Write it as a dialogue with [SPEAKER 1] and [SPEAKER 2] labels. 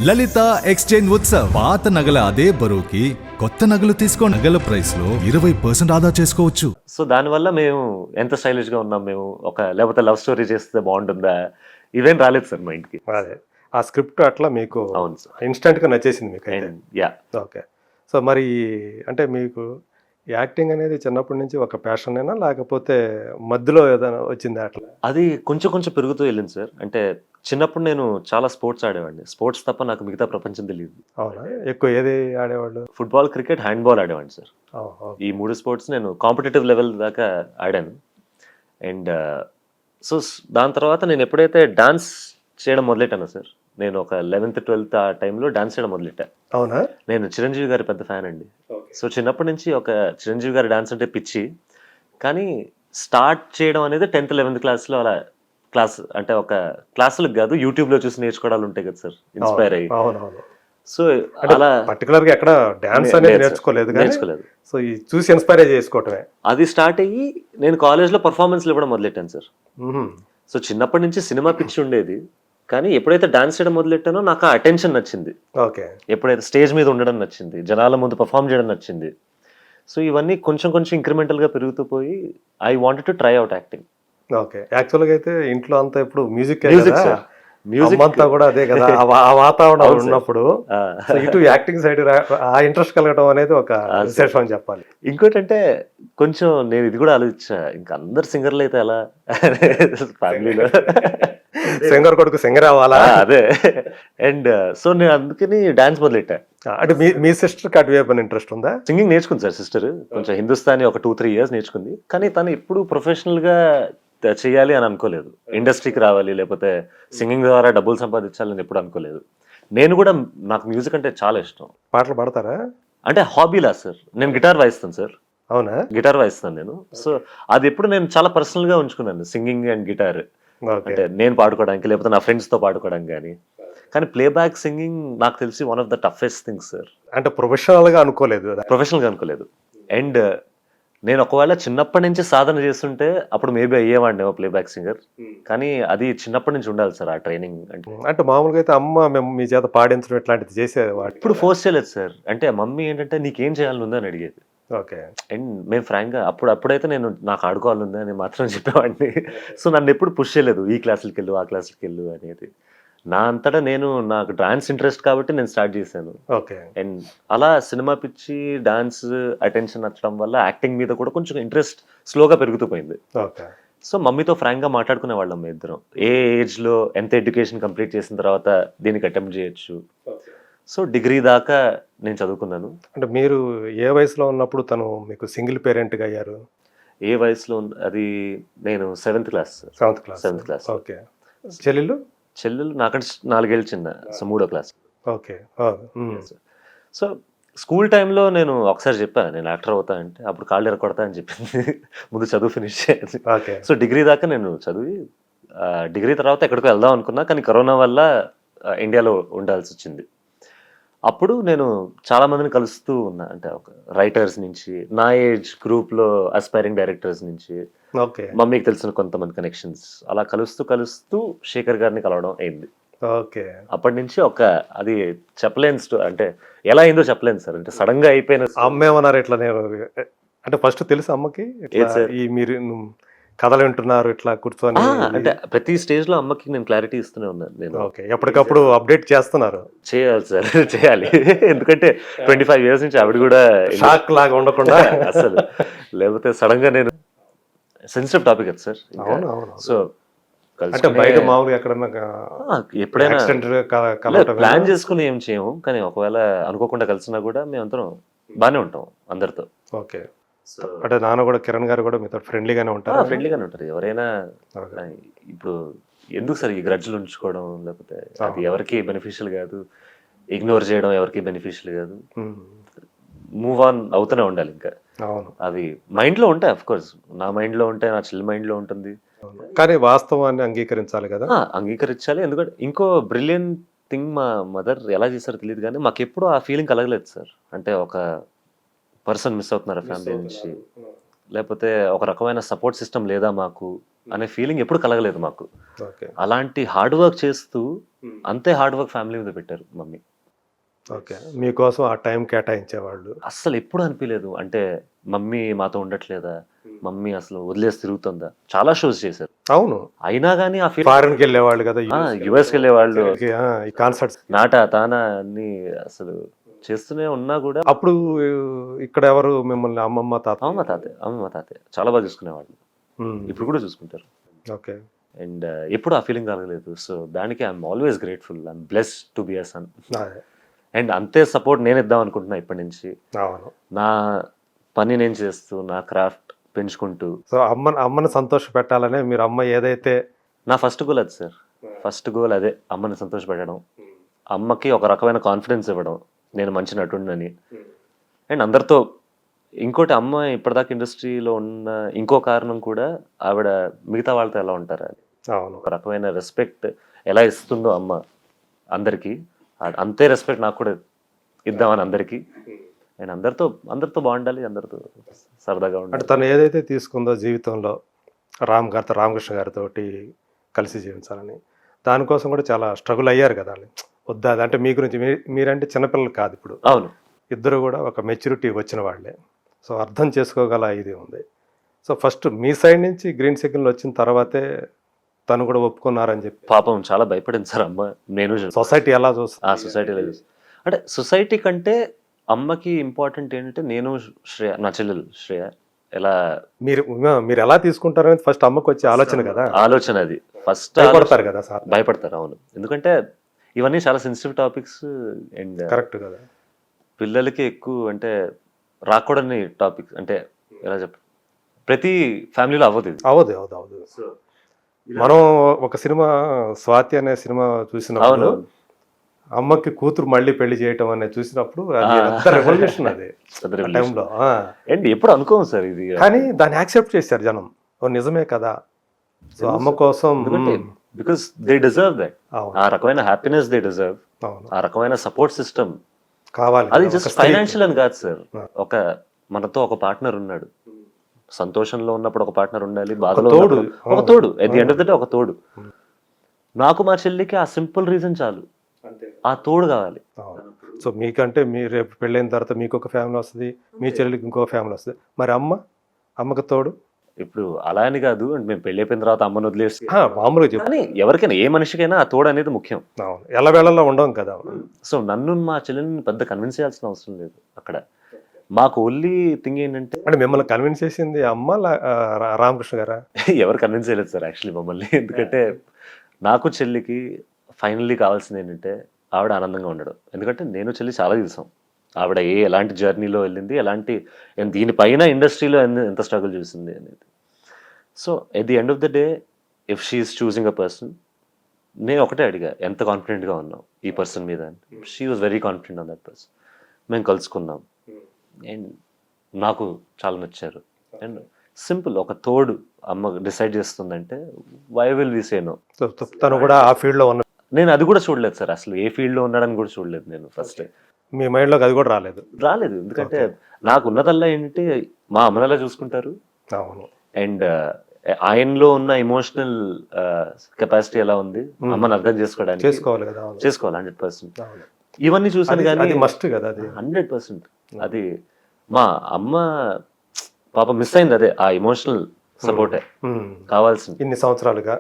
[SPEAKER 1] లలిత exchange Utsav పాత నగల అదే బరువుకి కొత్త నగలు తీసుకో నగల ప్రైస్ లో 20% ఆదా చేసుకోవచ్చు.
[SPEAKER 2] సో దానివల్ల మేము ఎంత స్టైలిష్ గా ఉన్నాం మేము లేకపోతే లవ్ స్టోరీ చేస్తే బాగుంటుందా ఇవేం రాలేదు సార్ మా ఇంటికి.
[SPEAKER 3] అదే ఆ స్క్రిప్ట్ అట్లా మీకు
[SPEAKER 2] అవును సార్.
[SPEAKER 3] ఇన్స్టెంట్గా నచ్చేసింది మీకు అయితే.
[SPEAKER 2] Yeah
[SPEAKER 3] okay. సో మరి అంటే మీకు యాక్టింగ్ అనేది చిన్నప్పటి నుంచి ఒక ప్యాషనేనా లేకపోతే మధ్యలో ఏదైనా వచ్చిందా అట్లా?
[SPEAKER 2] అది కొంచెం కొంచెం పెరుగుతూ వెళ్ళింది సార్. అంటే చిన్నప్పుడు నేను చాలా స్పోర్ట్స్ ఆడేవాడిని. స్పోర్ట్స్ తప్ప నాకు మిగతా ప్రపంచం తెలియదు.
[SPEAKER 3] అవునా? ఎక్కువ ఏది ఆడేవాళ్ళు?
[SPEAKER 2] ఫుట్బాల్, క్రికెట్, హ్యాండ్బాల్ ఆడేవాడిని సార్.
[SPEAKER 3] ఓహో.
[SPEAKER 2] ఈ 3 స్పోర్ట్స్ నేను కాంపిటేటివ్ లెవెల్ దాకా ఆడాను. అండ్ సో దాని తర్వాత నేను ఎప్పుడైతే డాన్స్ చేయడం మొదలెట్టాను సార్, నేను ఒక 11th 12th ఆ టైంలో డాన్స్ చేయడం మొదలెట్టా.
[SPEAKER 3] అవునా?
[SPEAKER 2] నేను చిరంజీవి గారి పెద్ద ఫ్యాన్ అండి. సో చిన్నప్పటి నుంచి ఒక చిరంజీవి గారి డాన్స్ అంటే పిచ్చి. కానీ స్టార్ట్ చేయడం అనేది 10th 11th క్లాస్లో అలా క్లాస్ అంటే ఒక క్లాసులకు కాదు యూట్యూబ్లో చూసి నేర్చుకోవడాలు ఉంటాయి కదా సార్, ఇన్స్పైర్ అయ్యి.
[SPEAKER 3] అవునవును.
[SPEAKER 2] సో అలా
[SPEAKER 3] పర్టికులర్గా ఎక్కడ డాన్స్ అనేది నేర్చుకోలేదు కానీ
[SPEAKER 2] నేర్చుకోలేదు.
[SPEAKER 3] సో ఈ చూసి ఇన్స్పైర్ చేసుకోవటమే.
[SPEAKER 2] అది స్టార్ట్ అయ్యి నేను కాలేజ్లో పర్ఫార్మెన్స్లు ఇవ్వడం మొదలెట్టాను సార్.
[SPEAKER 3] మ్మ్.
[SPEAKER 2] సో చిన్నప్పటి నుంచి సినిమా పిచ్చి ఉండేది, కానీ ఎప్పుడైతే డాన్స్ చేయడం మొదలెట్టానో నాకు ఆ అటెన్షన్ నచ్చింది.
[SPEAKER 3] ఓకే.
[SPEAKER 2] ఎప్పుడైతే స్టేజ్ మీద ఉండడం నచ్చింది, జనాల ముందు పర్ఫామ్ చేయడం నచ్చింది. సో ఇవన్నీ కొంచెం కొంచెం ఇంక్రిమెంటల్గా పెరుగుతూ పోయి I wanted to try out acting.
[SPEAKER 3] Okay. యాక్చువల్గా అయితే ఇంట్లో అంతా ఇప్పుడు మ్యూజిక్
[SPEAKER 2] సార్. మ్యూజిక్
[SPEAKER 3] అంతా కూడా అదే కదా, ఆ వాతావరణం ఉన్నప్పుడు సో ఇటు యాక్టింగ్ సైడ్ ఆ ఇంట్రెస్ట్ కలగడం అనేది ఒక విశేషం అని చెప్పాలి.
[SPEAKER 2] ఇంకోటి అంటే కొంచెం నేను ఇది కూడా ఆలోచించా, ఇంకా అందరు సింగర్లు అయితే ఎలా ఫ్యామిలీలో
[SPEAKER 3] సింగర్ కొడుకు సింగర్ అవ్వాలా?
[SPEAKER 2] అదే. అండ్ సో నేను అందుకని డాన్స్ మొదలెట్టా.
[SPEAKER 3] అంటే మీ సిస్టర్కి అటువైపు ఇంట్రెస్ట్ ఉందా?
[SPEAKER 2] సింగింగ్ నేర్చుకుంది సార్ సిస్టర్, కొంచెం హిందుస్థానీ ఒక 2-3 years నేర్చుకుంది. కానీ తను ఎప్పుడు ప్రొఫెషనల్గా చేయాలి అని అనుకోలేదు, ఇండస్ట్రీకి రావాలి లేకపోతే సింగింగ్ ద్వారా డబ్బులు సంపాదించాలని ఎప్పుడు అనుకోలేదు. నేను కూడా నాకు మ్యూజిక్ అంటే చాలా ఇష్టం.
[SPEAKER 3] పాటలు పాడతారా?
[SPEAKER 2] అంటే హాబీలా సార్, నేను గిటార్ వాయిస్తాను సార్.
[SPEAKER 3] అవునా?
[SPEAKER 2] గిటార్ వాయిస్తాను నేను. సో అది ఎప్పుడు నేను చాలా పర్సనల్గా ఉంచుకున్నాను, సింగింగ్ అండ్ గిటార్. అంటే నేను పాడుకోవడానికి లేకపోతే నా ఫ్రెండ్స్తో పాడుకోవడానికి కానీ ప్లేబ్యాక్ సింగింగ్ నాకు తెలిసి one of the toughest things sir.
[SPEAKER 3] అంటే ప్రొఫెషనల్గా అనుకోలేదు?
[SPEAKER 2] ప్రొఫెషనల్గా అనుకోలేదు. అండ్ నేను ఒకవేళ చిన్నప్పటి నుంచి సాధన చేస్తుంటే అప్పుడు మేబీ అయ్యేవాడిని ప్లేబ్యాక్ సింగర్. కానీ అది చిన్నప్పటి నుంచి ఉండాలి సార్ ఆ ట్రైనింగ్.
[SPEAKER 3] అంటే మామూలుగా అయితే అమ్మ మేము మీ చేత పాడించడం ఇట్లాంటిది చేసేవాడు?
[SPEAKER 2] ఇప్పుడు ఫోర్స్ చేయలేదు సార్. అంటే మమ్మీ ఏంటంటే నీకేం చేయాలని ఉందని అడిగేది.
[SPEAKER 3] ఓకే.
[SPEAKER 2] అండ్ మేము ఫ్రాంక్గా అప్పుడైతే నేను నాకు ఆడుకోవాలి ఉంది అని మాత్రం చెప్పేవాడిని. సో నన్ను ఎప్పుడు పుష్ చేయలేదు, ఈ క్లాసులకి వెళ్ళు ఆ క్లాసులకి వెళ్ళు అనేది. నా అంతటా నాకు డాన్స్ ఇంట్రెస్ట్ కాబట్టి నేను స్టార్ట్ చేశాను.
[SPEAKER 3] ఓకే.
[SPEAKER 2] అండ్ అలా సినిమా పిచ్చి, డాన్స్ అటెన్షన్ నచ్చడం వల్ల యాక్టింగ్ మీద కూడా కొంచెం ఇంట్రెస్ట్ స్లోగా పెరుగుతూ పోయింది.
[SPEAKER 3] ఓకే.
[SPEAKER 2] సో మమ్మీతో ఫ్రాంక్గా మాట్లాడుకునే వాళ్ళం మేము ఇద్దరం, ఏ ఏజ్లో ఎంత ఎడ్యుకేషన్ కంప్లీట్ చేసిన తర్వాత దీనికి అటెంప్ట్ చేయొచ్చు. సో డిగ్రీ దాకా నేను చదువుకున్నాను.
[SPEAKER 3] అంటే మీరు ఏ వయసులో ఉన్నప్పుడు తను మీకు సింగిల్ పేరెంట్గా అయ్యారు?
[SPEAKER 2] ఏ వయసులో అది నేను 7th class. 7th class.
[SPEAKER 3] Okay. చెల్లెలు?
[SPEAKER 2] చెల్లెలు నాకంటే 4 ఏళ్ళు చిన్న. సో 3వ క్లాస్.
[SPEAKER 3] ఓకే.
[SPEAKER 2] సో స్కూల్ టైంలో నేను ఒకసారి చెప్పాను నేను యాక్టర్ అవుతా అంటే, అప్పుడు కాళ్ళు ఎరగొడతా అని చెప్పింది, ముందు చదువు ఫినిష్ చేయాలి.
[SPEAKER 3] ఓకే.
[SPEAKER 2] సో డిగ్రీ దాకా నేను చదివి డిగ్రీ తర్వాత ఎక్కడికో వెళ్దాం అనుకున్నా, కానీ కరోనా వల్ల ఇండియాలో ఉండాల్సి వచ్చింది. అప్పుడు నేను చాలా మందిని కలుస్తూ ఉన్నా, అంటే ఒక రైటర్స్ నుంచి, నా ఏజ్ గ్రూప్లో అస్పైరింగ్ డైరెక్టర్స్ నుంచి,
[SPEAKER 3] ఓకే,
[SPEAKER 2] మమ్మీకి తెలిసిన కొంతమంది కనెక్షన్స్, అలా కలుస్తూ శేఖర్ గారిని కలవడం అయింది.
[SPEAKER 3] ఓకే.
[SPEAKER 2] అప్పటి నుంచి అది చెప్పలేను, అంటే ఎలా అయిందో చెప్పలేను సార్. అంటే సడన్ గా అయిపోయిన.
[SPEAKER 3] అమ్మ ఏమన్నారు ఇట్లా? నేను అంటే ఫస్ట్ తెలుసు అమ్మకి ఈ మీరు కథలు వింటున్నారు ఇట్లా కూర్చొని?
[SPEAKER 2] అంటే ప్రతి స్టేజ్ లో అమ్మకి నేను క్లారిటీ ఇస్తూనే ఉన్నాను నేను.
[SPEAKER 3] ఓకే. ఎప్పటికప్పుడు అప్డేట్ చేస్తున్నారు?
[SPEAKER 2] చేయాలి సార్, చేయాలి. ఎందుకంటే 25 years నుంచి ఆవిడ కూడా
[SPEAKER 3] షాక్ లాగా ఉండకుండా
[SPEAKER 2] అసలు, లేకపోతే సడన్ గా నేను సెన్సిటివ్ టాపిక్ అది సార్. సో
[SPEAKER 3] అంటే బయట మామూలుగా ఎక్కడన్నా
[SPEAKER 2] ఎప్పుడైనా ప్లాన్
[SPEAKER 3] యాక్సిడెంట్
[SPEAKER 2] చేసుకుని ఏం చేయము, కానీ ఒకవేళ అనుకోకుండా కలిసినా కూడా మేము అందరం బాగానే ఉంటాం అందరితో.
[SPEAKER 3] ఓకే. అంటే నాన్న కూడా, కిరణ్ గారు కూడా మీతో ఫ్రెండ్లీగానే ఉంటారు?
[SPEAKER 2] ఫ్రెండ్లీగానే ఉంటారు ఎవరైనా. ఇప్పుడు ఎందుకు సార్ ఈ గ్రడ్జ్లు ఉంచుకోవడం, లేకపోతే అది ఎవరికి బెనిఫిషియల్ కాదు, ఇగ్నోర్ చేయడం ఎవరికి బెనిఫిషియల్ కాదు. మూవ్ ఆన్ అవుతూనే ఉండాలి. ఇంకా
[SPEAKER 3] అవును,
[SPEAKER 2] అవి మైండ్లో ఉంటాయి, అఫ్ కోర్స్ నా మైండ్లో ఉంటాయి, నా చెల్లి మైండ్లో ఉంటుంది.
[SPEAKER 3] కానీ వాస్తవాన్ని అంగీకరించాలి కదా.
[SPEAKER 2] అంగీకరించాలి. ఎందుకంటే ఇంకో బ్రిలియంట్ థింగ్, మా మదర్ ఎలా చేశారో తెలియదు కానీ మాకు ఎప్పుడు ఆ ఫీలింగ్ కలగలేదు సార్. అంటే ఒక పర్సన్ మిస్ అవుతున్నారు ఫ్యామిలీ నుంచి, లేకపోతే ఒక రకమైన సపోర్ట్ సిస్టమ్ లేదా మాకు. అనే ఫీలింగ్ ఎప్పుడు కలగలేదు మాకు.
[SPEAKER 3] ఓకే.
[SPEAKER 2] అలాంటి హార్డ్ వర్క్ చేస్తూ అంతే హార్డ్ వర్క్ ఫ్యామిలీ మీద పెట్టారు మమ్మీ.
[SPEAKER 3] ఓకే. మీకోసం ఆ టైం కేటాయించేవాళ్ళు.
[SPEAKER 2] అస్సలు ఎప్పుడు అనిపించలేదు అంటే మమ్మీ మాతో ఉండట్లేదా, మమ్మీ అసలు వదిలేసి తిరుగుతుందా. చాలా షోస్ చేశారు,
[SPEAKER 3] అవును.
[SPEAKER 2] అయినా కానీ ఆ ఫీల్.
[SPEAKER 3] ఫారెన్కి వెళ్ళేవాళ్ళు కదా,
[SPEAKER 2] యుఎస్కి వెళ్ళేవాళ్ళు,
[SPEAKER 3] ఈ కాన్సర్ట్స్.
[SPEAKER 2] నాటా తానా అన్ని అసలు చేస్తూనే ఉన్నా కూడా.
[SPEAKER 3] అప్పుడు ఇక్కడ ఎవరు మిమ్మల్ని అమ్మమ్మ తాత?
[SPEAKER 2] అమ్మమ్మ తాతయ్య చాలా బాగా చూసుకునేవాళ్ళు, ఇప్పుడు కూడా చూసుకుంటారు.
[SPEAKER 3] ఓకే.
[SPEAKER 2] అండ్ ఎప్పుడు ఆ ఫీలింగ్ కలగలేదు. సో దానికి I'm always grateful, I'm blessed to be a son. And అంతే సపోర్ట్ నేను ఇద్దాం అనుకుంటున్నా ఇప్పటి నుంచి.
[SPEAKER 3] అవును.
[SPEAKER 2] నా పని నేను చేస్తూ, నా క్రాఫ్ట్ పెంచుకుంటూ.
[SPEAKER 3] సో అమ్మని సంతోష పెట్టాలనే మీరు అమ్మ ఏదైతే.
[SPEAKER 2] నా ఫస్ట్ గోల్ అది సార్, ఫస్ట్ గోల్ అదే, అమ్మని సంతోష పెట్టడం, అమ్మకి ఒక రకమైన కాన్ఫిడెన్స్ ఇవ్వడం నేను మంచి నటుండని. అండ్ అందరితో ఇంకోటి, అమ్మ ఇప్పటిదాకా ఇండస్ట్రీలో ఉన్న ఇంకో కారణం కూడా ఆవిడ మిగతా వాళ్ళతో ఎలా ఉంటారు అది.
[SPEAKER 3] అవును.
[SPEAKER 2] ఒక రకమైన రెస్పెక్ట్ ఎలా ఇస్తుందో అమ్మ అందరికీ, అంతే రెస్పెక్ట్ నాకు కూడా ఇద్దామని అందరికీ. అండ్ అందరితో బాగుండాలి, అందరితో సరదాగా
[SPEAKER 3] అంటే
[SPEAKER 2] ఉండాలి.
[SPEAKER 3] తను ఏదైతే తీసుకుందో జీవితంలో రామకృష్ణ గారితో కలిసి జీవించాలని, దానికోసం కూడా చాలా స్ట్రగుల్ అయ్యారు కదా. వద్దా అంటే మీ గురించి మీరంటే చిన్నపిల్లలు కాదు ఇప్పుడు,
[SPEAKER 2] అవును,
[SPEAKER 3] ఇద్దరు కూడా ఒక మెచ్యూరిటీ వచ్చిన వాళ్ళే. సో అర్థం చేసుకోగల ఇది ఉంది. సో ఫస్ట్ మీ సైడ్ నుంచి గ్రీన్ సిగ్నల్ వచ్చిన తర్వాతే తను కూడా ఒప్పుకున్నారని చెప్పి.
[SPEAKER 2] పాపం చాలా భయపడింది సార్ అమ్మ. నేను
[SPEAKER 3] సొసైటీ ఎలా చూస్తుంది?
[SPEAKER 2] ఆ సొసైటీలో అంటే సొసైటీ కంటే అమ్మకి ఇంపార్టెంట్ ఏంటంటే నేను శ్రేయ, నా చెల్లెలు శ్రేయ ఎలా
[SPEAKER 3] మీరు ఎలా తీసుకుంటారనేది ఫస్ట్ అమ్మకు వచ్చే ఆలోచన కదా.
[SPEAKER 2] ఆలోచన అది ఫస్ట్
[SPEAKER 3] భయపడతారు కదా సార్.
[SPEAKER 2] భయపడతారు, అవును. ఎందుకంటే ఇవన్నీ చాలా సెన్సిటివ్ టాపిక్స్. అండ్
[SPEAKER 3] కరెక్ట్ కదా,
[SPEAKER 2] పిల్లలకి ఎక్కువ అంటే రాకూడని టాపిక్స్. అంటే ఎలా ప్రతి ఫ్యామిలీలో అవ్వదు ఇది.
[SPEAKER 3] అవదు. మనం ఒక సినిమా స్వాతి అనే సినిమా చూసినప్పుడు
[SPEAKER 2] అవును,
[SPEAKER 3] అమ్మకి కూతురు మళ్ళీ పెళ్లి చేయటం అనేది చూసినప్పుడు అది రెవల్యూషన్ అది టైంలో.
[SPEAKER 2] అండ్ ఎప్పుడు అనుకోము సార్ ఇది,
[SPEAKER 3] కానీ దాన్ని యాక్సెప్ట్ చేశారు జనం. ఓ నిజమే కదా. సో అమ్మ కోసం
[SPEAKER 2] బికాస్ దే డిజర్వ్ దట్. ఆ రకమైన హ్యాపీనెస్ దే డిజర్వ్, ఆ రకమైన సపోర్ట్ సిస్టమ్
[SPEAKER 3] కావాలి.
[SPEAKER 2] అది జస్ట్ ఫైనాన్షియల్ అని కాదు సార్. మనతో ఒక పార్ట్నర్ ఉన్నాడు, సంతోషంలో ఉన్నప్పుడు ఒక పార్ట్నర్ ఉండాలి, బాధలో ఒక తోడు, at the end of the day ఒక తోడు. నాకు మా చెల్లికి ఆ సింపుల్ రీజన్ చాలు, ఆ తోడు కావాలి.
[SPEAKER 3] సో మీకంటే మీరు రేపు పెళ్ళైన తర్వాత మీకు ఒక ఫ్యామిలీ వస్తుంది, మీ చెల్లికి ఇంకో ఫ్యామిలీ వస్తుంది. మరి అమ్మకి తోడు
[SPEAKER 2] ఇప్పుడు అలా అని కాదు, మేము పెళ్లి అయిపోయిన తర్వాత అమ్మను వదిలేసి
[SPEAKER 3] మామూలుగా చెప్పు.
[SPEAKER 2] కానీ ఎవరికైనా ఏ మనిషికైనా ఆ తోడు అనేది ముఖ్యం.
[SPEAKER 3] ఎలా వేళల్లో ఉండవు కదా.
[SPEAKER 2] సో నన్ను మా చెల్లెని పెద్ద కన్విన్స్ చేయాల్సిన అవసరం లేదు అక్కడ. మాకు ఓన్లీ థింగ్ ఏంటంటే,
[SPEAKER 3] అంటే మిమ్మల్ని కన్విన్స్ చేసింది అమ్మ రామకృష్ణ గారా?
[SPEAKER 2] ఎవరు కన్విన్స్ చేయలేదు సార్ యాక్చువల్లీ మమ్మల్ని. ఎందుకంటే నాకు చెల్లికి ఫైనల్లీ కావాల్సింది ఏంటంటే ఆవిడ ఆనందంగా ఉండడం. ఎందుకంటే నేను చెల్లి చాలా చూసాం, ఆవిడ ఎలాంటి జర్నీలో వెళ్ళింది, ఎలాంటి దీనిపైన ఇండస్ట్రీలో ఎంత స్ట్రగుల్ చూసింది అనేది. So at the end of the day if she's choosing a person, నేను ఒకటే అడిగా, ఎంత కాన్ఫిడెంట్గా ఉన్నావు ఈ పర్సన్ మీద అని. She was very confident on that person. మేము కలుసుకున్నాం అండ్ నాకు చాలా నచ్చారు. అండ్ సింపుల్, ఒక తోడు అమ్మ డిసైడ్ చేస్తుందంటే why will we say no.
[SPEAKER 3] తను కూడా ఆ ఫీల్డ్లో ఉన్న,
[SPEAKER 2] నేను అది కూడా చూడలేదు సార్, అసలు ఏ ఫీల్డ్లో ఉన్నాడని కూడా చూడలేదు నేను ఫస్ట్.
[SPEAKER 3] మీ మైండ్లోకి అది కూడా రాలేదు?
[SPEAKER 2] ఎందుకంటే నాకు ఉన్నదల్లా ఏంటంటే మా అమ్మనలా చూసుకుంటారు.
[SPEAKER 3] అవును.
[SPEAKER 2] అండ్ ఆయనలో ఉన్న ఎమోషనల్ కెపాసిటీ ఎలా ఉంది, అమ్మని అర్థం చేసుకోవాలి 100%. ఇవన్నీ చూసాను కానీ
[SPEAKER 3] మస్ట్ కదా అది
[SPEAKER 2] 100%. అది మా అమ్మ పాప మిస్ అయింది, అదే ఆ ఎమోషనల్ సపోర్టే కావాల్సింది
[SPEAKER 3] ఇన్ని సంవత్సరాలుగా.